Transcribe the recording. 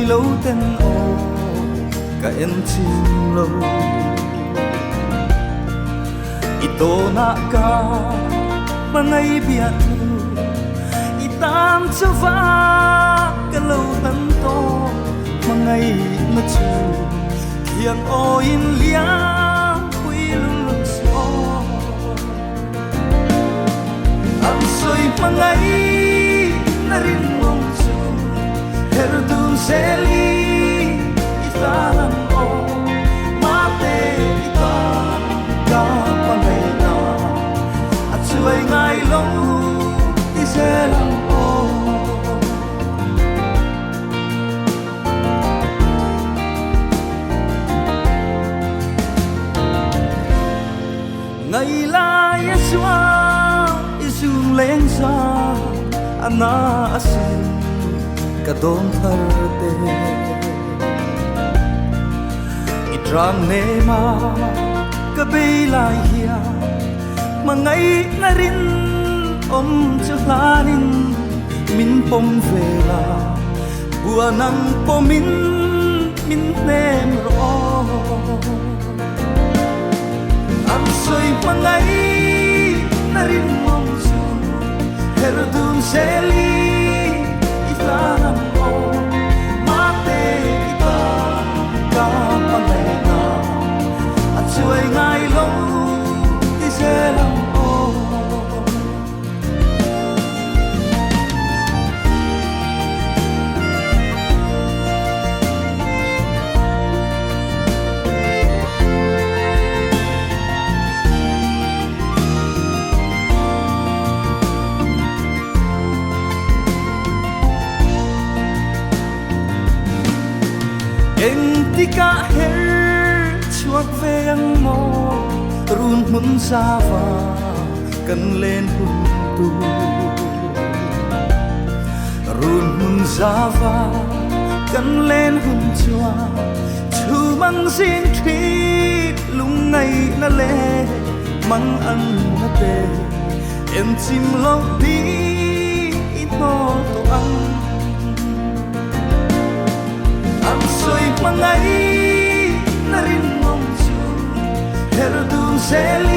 lâu tên ô cả em chim lâu ito na ka ngay biat lu itam chava ka lâu tan to ngay na chu hiang o in lia quy lung lung so am soi ngay na rin mong chu herdun seli italan o mate ita ka panay na at suway ngay long iselang o ngày la yesua isung leng sa ana asin kadong tharte idrang nema kabelai hiya mangai na rin om chulanin min pom vela buanang pomin min nem ro am soi mangai na rin om chu herdun seli itanan o mate ita ka panay na at suway ngay long iselang o tika her chuak ve ang mo run mun sava kan len hun tu run mun sava kan len hun chua chu mang sin thi lung ngay na le mang an na te em chim lo đi ito to ang am soi mangai na rin mong chu herdun seli